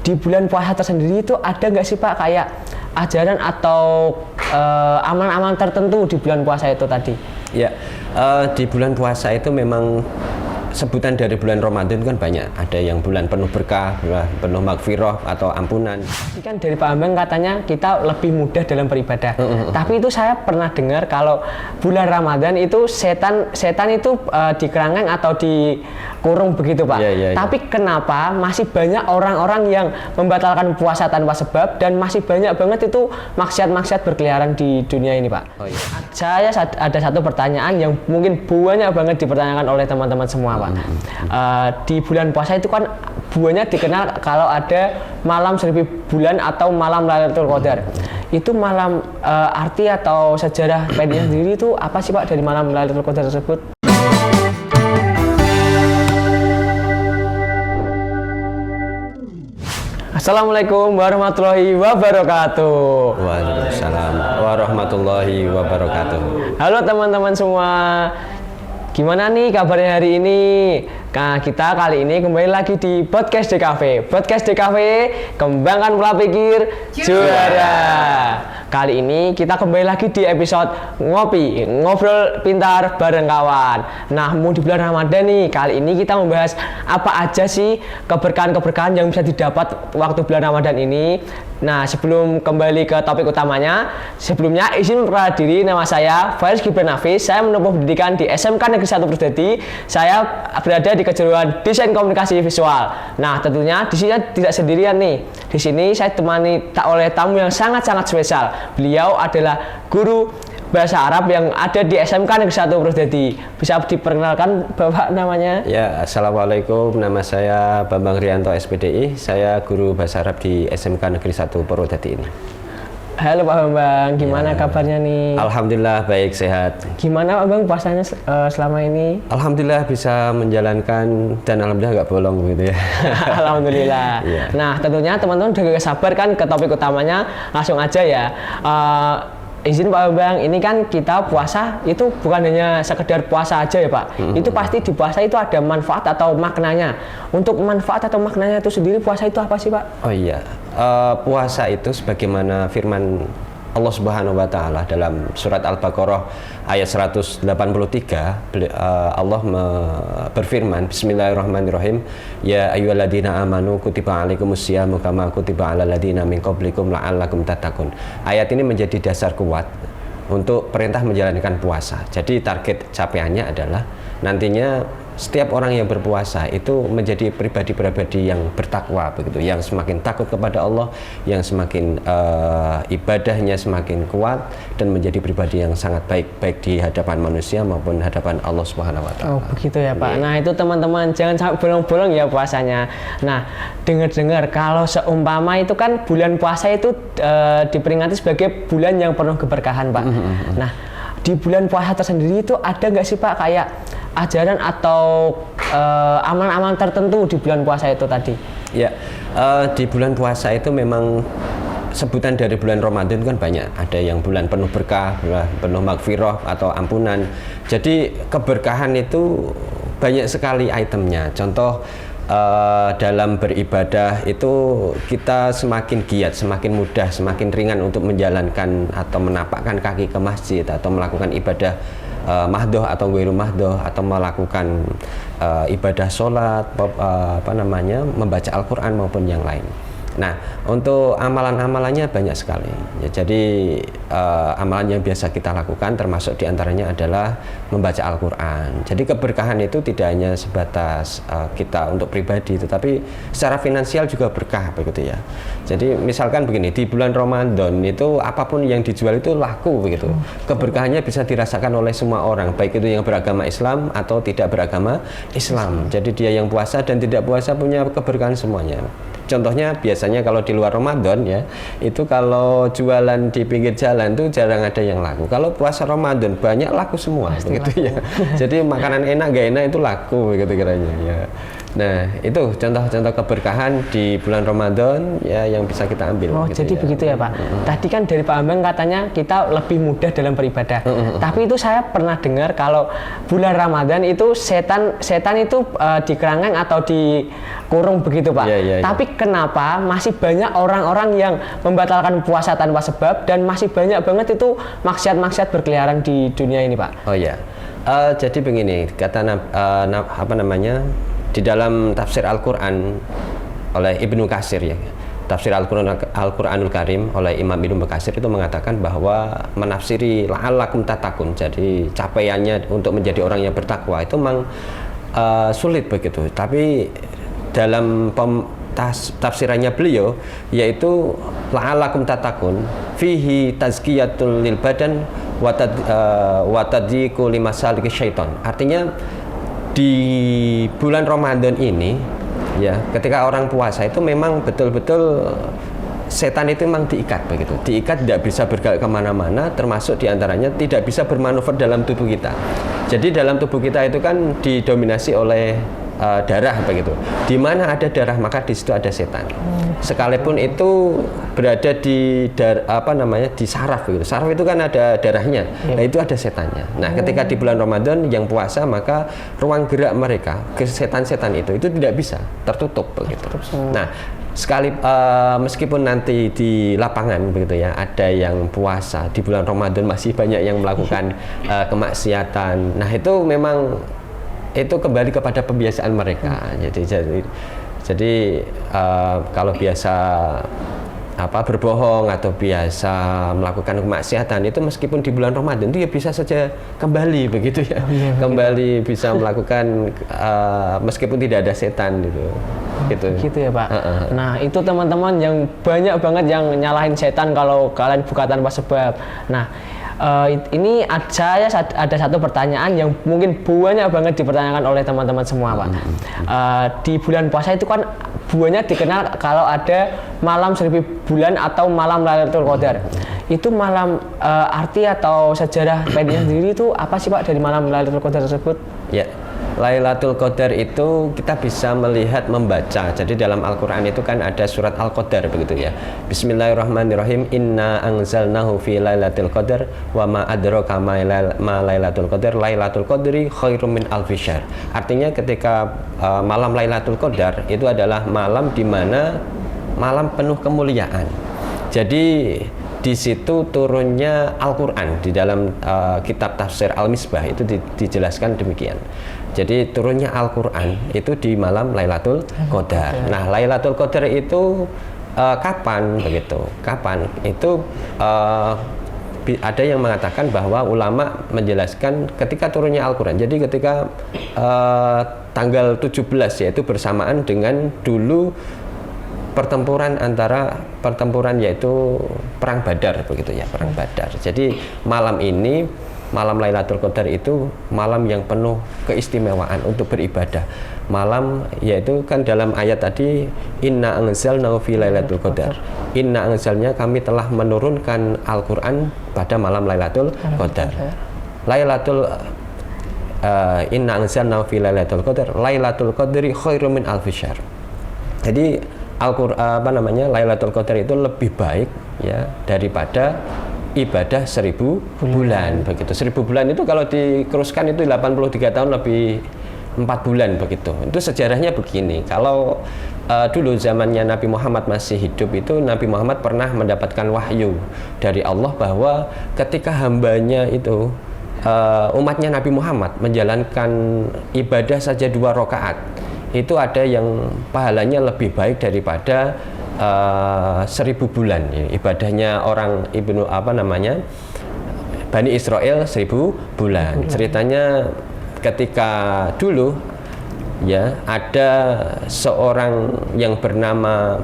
di bulan puasa tersendiri itu ada nggak sih Pak kayak ajaran atau amalan-amalan tertentu di bulan puasa itu tadi? Ya, di bulan puasa itu memang sebutan dari bulan Ramadan kan banyak. Ada yang bulan penuh berkah, bulan penuh magfirah atau ampunan. Ini kan dari Pak Bambang katanya kita lebih mudah dalam beribadah. Tapi itu saya pernah dengar kalau bulan Ramadan itu setan itu dikerangkeng atau dikurung begitu Pak. Tapi kenapa masih banyak orang-orang yang membatalkan puasa tanpa sebab dan masih banyak banget itu maksiat-maksiat berkeliaran di dunia ini Pak? Saya ada satu pertanyaan yang mungkin banyak banget dipertanyakan oleh teman-teman semua Pak. Di bulan puasa itu kan banyak dikenal kalau ada malam 1000 bulan atau malam Lailatul Qadar. Itu malam arti atau sejarah pendeknya sendiri itu apa sih Pak dari malam Lailatul Qadar tersebut? Assalamualaikum warahmatullahi wabarakatuh. Waalaikumsalam warahmatullahi wabarakatuh. Halo teman-teman semua. Gimana nih kabarnya hari ini? Nah, kita kali ini kembali lagi di Podcast DKV. Podcast DKV, kembangkan pola pikir juara. Kali ini kita kembali lagi di episode ngobrol pintar bareng kawan. Nah, mau di bulan Ramadan nih, kali ini kita membahas apa aja sih keberkahan-keberkahan yang bisa didapat waktu bulan Ramadan ini. Nah, sebelum kembali ke topik utamanya, sebelumnya izin memperkenalkan diri, nama saya Faris Gibran Hafiz. Saya menempuh pendidikan di SMK Negeri 1 Purwodadi. Saya berada di kejuruan Desain Komunikasi Visual. Nah, tentunya di sini tidak sendirian nih. Di sini saya ditemani oleh tamu yang sangat-sangat spesial. Beliau adalah guru bahasa Arab yang ada di SMK Negeri 1 Purwodadi. Bisa diperkenalkan Bapak namanya? Ya, Assalamualaikum. Nama saya Bambang Rianto SPDI. Saya guru bahasa Arab di SMK Negeri 1 Purwodadi ini. Halo Pak Bambang, gimana kabarnya nih? Alhamdulillah baik, sehat. Gimana Pak Bambang puasanya selama ini? Alhamdulillah bisa menjalankan dan alhamdulillah nggak bolong gitu ya. Alhamdulillah. Nah, tentunya teman-teman udah gak sabar kan ke topik utamanya, langsung aja ya. Izin Pak Bambang, ini kan kita puasa itu bukan hanya sekedar puasa aja ya Pak. Itu pasti di puasa itu ada manfaat atau maknanya. Untuk manfaat atau maknanya itu sendiri puasa itu apa sih Pak? Oh iya, puasa itu sebagaimana firman Allah Subhanahu wa taala dalam surat Al-Baqarah ayat 183, Allah berfirman, Bismillahirrahmanirrahim, ya ayyuhalladzina amanu kutiba alaikumusyamu kama kutiba alal ladzina min qablikum la'allakum tattaqun. Ayat ini menjadi dasar kuat untuk perintah menjalankan puasa. Jadi target capaiannya adalah nantinya setiap orang yang berpuasa itu menjadi pribadi-pribadi yang bertakwa begitu, yang semakin takut kepada Allah, yang semakin ibadahnya semakin kuat dan menjadi pribadi yang sangat baik di hadapan manusia maupun hadapan Allah Subhanahu wa taala. Oh, begitu ya Pak. Nah, itu teman-teman jangan sampai bolong-bolong ya puasanya. Nah, dengar-dengar kalau seumpama itu kan bulan puasa itu diperingati sebagai bulan yang penuh keberkahan Pak. Nah, di bulan puasa tersendiri itu ada nggak sih Pak kayak ajaran atau amalan-amalan tertentu di bulan puasa itu tadi? Ya, di bulan puasa itu memang sebutan dari bulan Ramadan kan banyak. Ada yang bulan penuh berkah, bulan penuh magfirah atau ampunan. Jadi keberkahan itu banyak sekali itemnya. Contoh dalam beribadah itu kita semakin giat, semakin mudah, semakin ringan untuk menjalankan atau menapakkan kaki ke masjid atau melakukan ibadah mahdoh atau ghairu mahdoh atau melakukan ibadah sholat, membaca Al-Quran maupun yang lain. Nah, untuk amalan-amalannya banyak sekali. Ya, jadi amalan yang biasa kita lakukan termasuk diantaranya adalah membaca Al-Quran. Jadi keberkahan itu tidak hanya sebatas kita untuk pribadi, tetapi secara finansial juga berkah begitu ya. Jadi misalkan begini, di bulan Ramadan itu apapun yang dijual itu laku begitu. Keberkahannya bisa dirasakan oleh semua orang, baik itu yang beragama Islam atau tidak beragama Islam. Jadi dia yang puasa dan tidak puasa punya keberkahan semuanya. Contohnya biasanya kalau di luar Ramadan ya, itu kalau jualan di pinggir jalan tuh jarang ada yang laku. Kalau puasa Ramadan banyak laku semua begitu ya. Jadi makanan enak gak enak itu laku begitu kiranya ya. Nah, itu contoh-contoh keberkahan di bulan Ramadan ya yang bisa kita ambil. Oh, gitu jadi ya. begitu ya Pak. Tadi kan dari Pak Bambang katanya kita lebih mudah dalam beribadah. Tapi itu saya pernah dengar kalau bulan Ramadan itu setan itu di kerangkeng atau dikurung begitu Pak. Iya. Tapi kenapa masih banyak orang-orang yang membatalkan puasa tanpa sebab dan masih banyak banget itu maksiat-maksiat berkeliaran di dunia ini Pak? Oh ya. Jadi begini, kata apa namanya? Di dalam tafsir Al-Qur'an oleh Ibnu Katsir ya. Tafsir Al-Qur'anul Karim oleh Imam Ibnu Katsir itu mengatakan bahwa menafsiri la'allakum tattaqun. Jadi capaiannya untuk menjadi orang yang bertakwa itu memang sulit begitu. Tapi dalam tafsirannya beliau yaitu la'allakum tattaqun fihi tazkiyatul lil badan wa tadyiqu limasaliki syaitan. Artinya di bulan Ramadan ini ya, ketika orang puasa itu memang betul-betul setan itu memang diikat begitu, diikat, tidak bisa bergerak kemana-mana, termasuk diantaranya tidak bisa bermanuver dalam tubuh kita. Jadi dalam tubuh kita itu kan didominasi oleh darah begitu. Di mana ada darah maka di situ ada setan. Sekalipun itu berada di di saraf begitu. Saraf itu kan ada darahnya. Nah, itu ada setannya. Nah, ketika di bulan Ramadan yang puasa maka ruang gerak mereka ke setan-setan itu tidak bisa, tertutup begitu. Nah, meskipun nanti di lapangan begitu ya ada yang puasa di bulan Ramadan masih banyak yang melakukan kemaksiatan. Nah, itu memang itu kembali kepada pembiasaan mereka. Jadi kalau biasa berbohong atau biasa melakukan kemaksiatan itu meskipun di bulan Ramadan itu ya bisa saja kembali begitu ya. Kembali bisa melakukan meskipun tidak ada setan gitu. Gitu ya Pak. Nah, itu teman-teman yang banyak banget yang nyalahin setan kalau kalian buka tanpa sebab. Nah, ini ada satu pertanyaan yang mungkin banyak banget dipertanyakan oleh teman-teman semua Pak. Di bulan puasa itu kan buahnya dikenal kalau ada malam 1000 bulan atau malam Lailatul Qadar. Itu malam arti atau sejarah pendeknya sendiri itu apa sih Pak dari malam Lailatul Qadar tersebut? Ya. Lailatul Qadar itu kita bisa melihat membaca. Jadi dalam Al-Qur'an itu kan ada surat Al-Qadar begitu ya. Bismillahirrahmanirrahim. Inna anzalnahu fi lailatul qadar wa ma adraka ma lailatul qadar. Lailatul qadri khairum min alfi syahr. Artinya ketika malam Lailatul Qadar itu adalah malam di mana malam penuh kemuliaan. Jadi di situ turunnya Al-Qur'an di dalam kitab tafsir Al-Misbah itu dijelaskan demikian. Jadi turunnya Al-Qur'an itu di malam Lailatul Qadar. Nah, Lailatul Qadar itu kapan begitu? Kapan? Itu ada yang mengatakan bahwa ulama menjelaskan ketika turunnya Al-Qur'an. Jadi ketika tanggal 17 yaitu bersamaan dengan dulu pertempuran yaitu perang Badar begitu ya, perang Badar. Jadi malam ini malam Lailatul Qadar itu malam yang penuh keistimewaan untuk beribadah. Malam yaitu kan dalam ayat tadi inna anzalnahu fi lailatul qadar. Inna anzalnya kami telah menurunkan Al-Qur'an pada malam Lailatul Qadar. Inna anzalnahu fi lailatul qadar. Lailatul qadri khairum min alfi syahr. Jadi Lailatul Qadar itu lebih baik ya daripada ibadah 1000 bulan begitu. 1000 bulan itu kalau dikeruskan itu 83 tahun lebih 4 bulan begitu. Itu sejarahnya begini. Kalau dulu zamannya Nabi Muhammad masih hidup itu Nabi Muhammad pernah mendapatkan wahyu dari Allah bahwa ketika hambanya itu umatnya Nabi Muhammad menjalankan ibadah saja 2 rakaat itu ada yang pahalanya lebih baik daripada 1000 bulan ya. Ibadahnya orang Bani Israel 1000 bulan. Ceritanya ketika dulu ya ada seorang yang bernama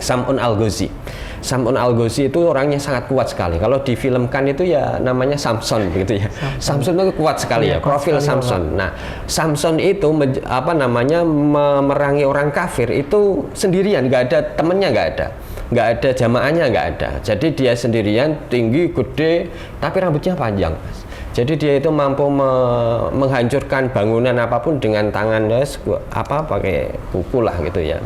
Sam'un Al-Ghazi. Sam'un Al-Ghazi itu orangnya sangat kuat sekali. Kalau difilmkan itu ya namanya Samson begitu ya. Samson itu kuat sekali ya, profil Samson. Nah, Samson itu memerangi orang kafir itu sendirian, nggak ada temennya, nggak ada jamaahnya, nggak ada. Jadi dia sendirian, tinggi, gede, tapi rambutnya panjang. Jadi dia itu mampu menghancurkan bangunan apapun dengan tangannya pakai kuku lah gitu ya.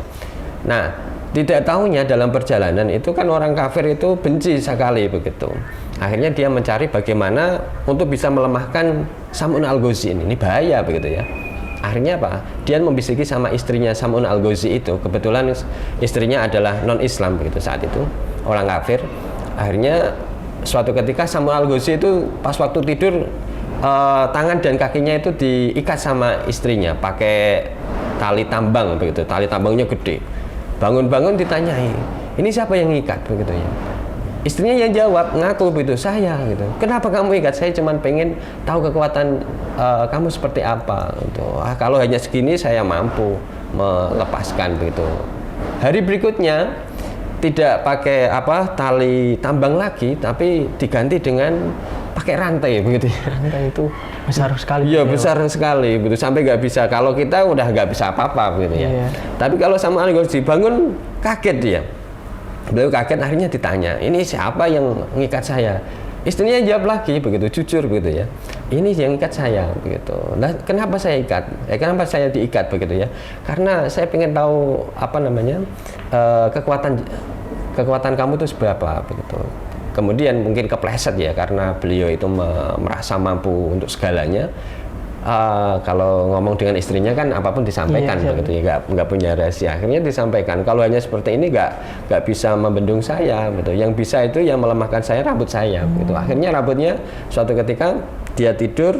Nah, tidak tahunya dalam perjalanan itu kan orang kafir itu benci sekali begitu. Akhirnya dia mencari bagaimana untuk bisa melemahkan Sam'un al-Ghazi ini bahaya begitu ya. Akhirnya apa? Dia membisiki sama istrinya Sam'un al-Ghazi itu. Kebetulan istrinya adalah non-Islam begitu saat itu, orang kafir. Akhirnya suatu ketika Sam'un al-Ghazi itu pas waktu tidur tangan dan kakinya itu diikat sama istrinya pakai tali tambang begitu. Tali tambangnya gede. Bangun-bangun ditanyai, ini siapa yang ngikat begitu ya? Istrinya yang jawab, ngaku begitu, saya gitu. Kenapa kamu ikat? Saya cuma pengen tahu kekuatan kamu seperti apa. Gitu. Kalau hanya segini saya mampu melepaskan begitu. Hari berikutnya tidak pakai tali tambang lagi, tapi diganti dengan pakai rantai begitu. Rantai itu besar sekali. Iya besar sekali, begitu sampai nggak bisa. Kalau kita udah nggak bisa apa-apa begitu ya. Iya. Tapi kalau Sam'un al-Ghazi bangun kaget dia. Beliau kaget akhirnya ditanya, ini siapa yang ngikat saya? Istrinya jawab lagi begitu jujur begitu ya. Ini yang ikat saya begitu. Nah, kenapa saya ikat? Kenapa saya diikat begitu ya? Karena saya pengen tahu kekuatan kamu itu seberapa begitu. Kemudian mungkin kepleset ya karena beliau itu merasa mampu untuk segalanya. Kalau ngomong dengan istrinya kan apapun disampaikan begitu ya, nggak punya rahasia. Akhirnya disampaikan. Kalau hanya seperti ini nggak bisa membendung saya, betul. Yang bisa itu yang melemahkan saya rambut saya, begitu. Akhirnya rambutnya suatu ketika dia tidur,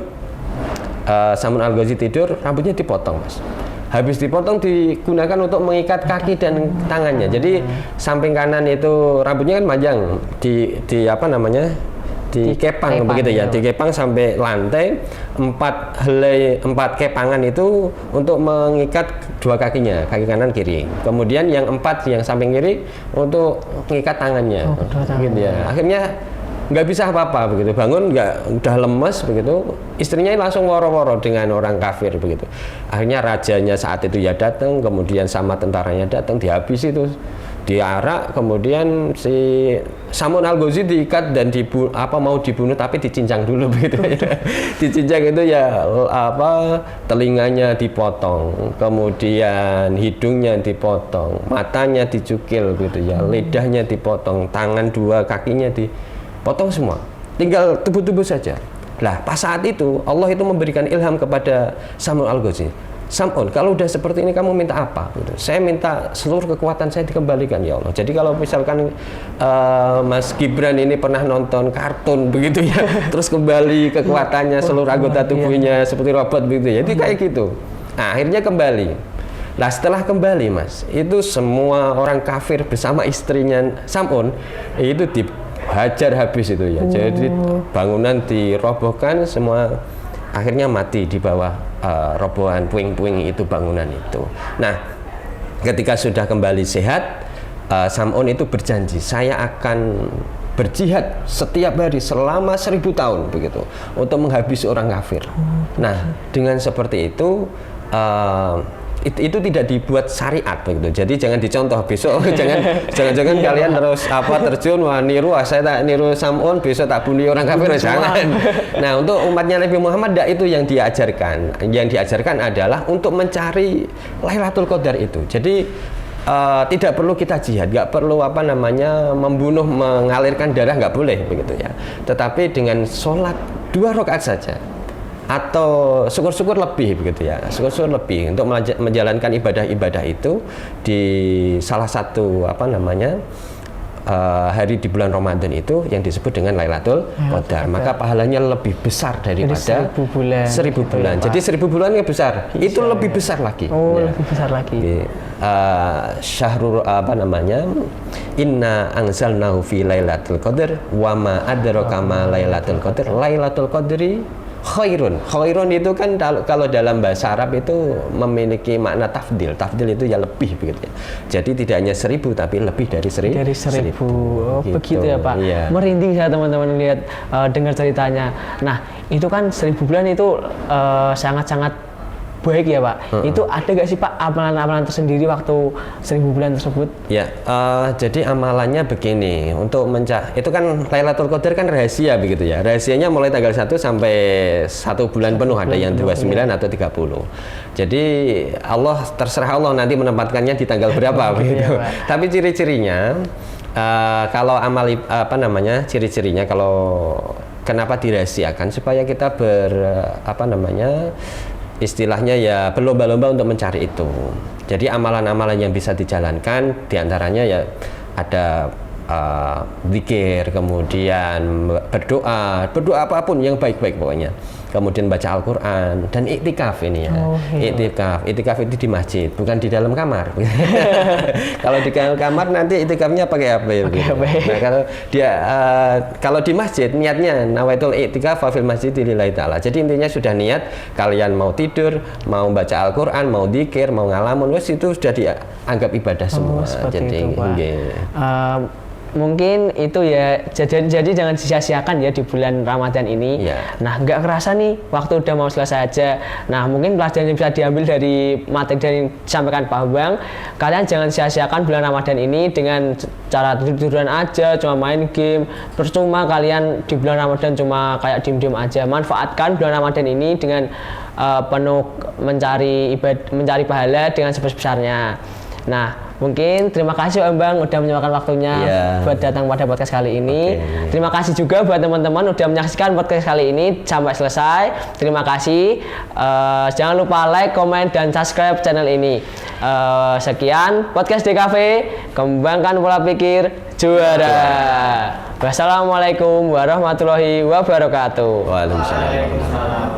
Sam'un al-Ghazi tidur, rambutnya dipotong, Mas. Habis dipotong digunakan untuk mengikat kaki dan tangannya. Jadi samping kanan itu rambutnya kan panjang, dikepang begitu ya, dikepang sampai lantai, 4 kepangan itu untuk mengikat dua kakinya, kaki kanan kiri. Kemudian yang 4 yang samping kiri untuk mengikat tangannya, gitu ya. Akhirnya nggak bisa apa-apa begitu, bangun udah lemes begitu, istrinya langsung woro-woro dengan orang kafir begitu. Akhirnya rajanya saat itu ya datang, kemudian sama tentaranya datang, dihabisi itu, diarak, kemudian si Sam'un al-Ghazi diikat dan mau dibunuh tapi dicincang dulu begitu ya. Dicincang itu ya telinganya dipotong, kemudian hidungnya dipotong, matanya dicukil gitu ya, lidahnya dipotong, tangan 2 kakinya dipotong semua. Tinggal tubuh-tubuh saja. Lah, pas saat itu Allah itu memberikan ilham kepada Sam'un al-Ghazi. Sam'un, kalau udah seperti ini kamu minta apa? Gitu. Saya minta seluruh kekuatan saya dikembalikan ya Allah. Jadi kalau misalkan Mas Gibran ini pernah nonton kartun begitu ya, terus kembali kekuatannya seluruh anggota tubuhnya seperti robot begitu ya. Jadi kayak gitu. Nah, akhirnya kembali. Nah, setelah kembali Mas, itu semua orang kafir bersama istrinya Sam'un itu dihajar habis itu ya. Jadi bangunan dirobohkan semua, akhirnya mati di bawah robohan puing-puing itu, bangunan itu. Nah, ketika sudah kembali sehat, Sam'un itu berjanji, saya akan berjihad setiap hari selama 1000 tahun begitu untuk menghabisi orang kafir. Nah, dengan seperti itu itu tidak dibuat syariat begitu. Jadi jangan dicontoh besok, jangan kalian terus terjun niru, saya tak niru Sam'un besok tak bunuh orang kafir, jangan. Nah, untuk umatnya Nabi Muhammad itu yang diajarkan. Yang diajarkan adalah untuk mencari Lailatul Qadar itu. Jadi tidak perlu kita jihad, nggak perlu membunuh, mengalirkan darah, nggak boleh begitu ya. Tetapi dengan sholat 2 rakaat saja, atau syukur-syukur lebih begitu ya, syukur-syukur lebih untuk menjalankan ibadah-ibadah itu di salah satu hari di bulan Ramadan itu yang disebut dengan Lailatul Qadar. Maka pahalanya lebih besar daripada 1000 bulan. 1000 bulan. Jadi 1000 bulannya besar. Itu lebih besar lagi. Oh, ya. Lebih besar lagi. Syahrul Inna anzalnahu fi Lailatul Qadar wa ma adraka ma Lailatul Qadar. Lailatul Qadri khairun itu kan kalau dalam bahasa Arab itu memiliki makna tafdil itu ya lebih begitu ya. Jadi tidak hanya 1000 tapi lebih dari 1000. Oh, gitu. Begitu ya Pak. Iya. Merinding saya teman-teman lihat dengar ceritanya. Nah, itu kan 1000 bulan itu sangat-sangat baik ya Pak. Itu ada nggak sih Pak amalan-amalan tersendiri waktu 1000 bulan tersebut? Ya, jadi amalannya begini, untuk itu kan Lailatul Qadar kan rahasia begitu ya. Rahasianya mulai tanggal 1 sampai 1 bulan penuh, ada yang 29 atau 30. Jadi terserah Allah nanti menempatkannya di tanggal berapa begitu. Tapi ciri-cirinya kalau ciri-cirinya kalau kenapa dirahasiakan supaya kita istilahnya ya berlomba-lomba untuk mencari itu. Jadi amalan-amalan yang bisa dijalankan diantaranya ya ada zikir, kemudian berdoa apapun yang baik-baik pokoknya. Kemudian baca Al-Quran dan iktikaf ini ya. Iktikaf itu di masjid, bukan di dalam kamar. Kalau di dalam kamar nanti iktikafnya pakai apa ya? Nah, kalau di masjid niatnya nawaitul iktikaf fil masjid lillahi ta'ala. Jadi intinya sudah niat kalian mau tidur, mau baca Al-Quran, mau zikir, mau ngalamun, itu sudah dianggap ibadah semua. Jadi mungkin itu ya, jadi jangan sia-siakan ya di bulan Ramadan ini. Nah, nggak kerasa nih waktu udah mau selesai aja. Nah, mungkin pelajaran yang bisa diambil dari materi yang disampaikan Pak Bang, kalian jangan sia-siakan bulan Ramadan ini dengan cara tidur-tiduran aja, cuma main game. Percuma kalian di bulan Ramadan cuma kayak diem-diem aja. Manfaatkan bulan Ramadan ini dengan penuh mencari pahala dengan sebesar-besarnya. Nah, mungkin terima kasih Om Bang udah menyempatkan waktunya buat datang pada podcast kali ini. Terima kasih juga buat teman-teman udah menyaksikan podcast kali ini sampai selesai. Terima kasih. Jangan lupa like, komen, dan subscribe channel ini. Sekian podcast DKV, kembangkan pola pikir juara. Wassalamualaikum warahmatullahi wabarakatuh. Waalaikumsalam.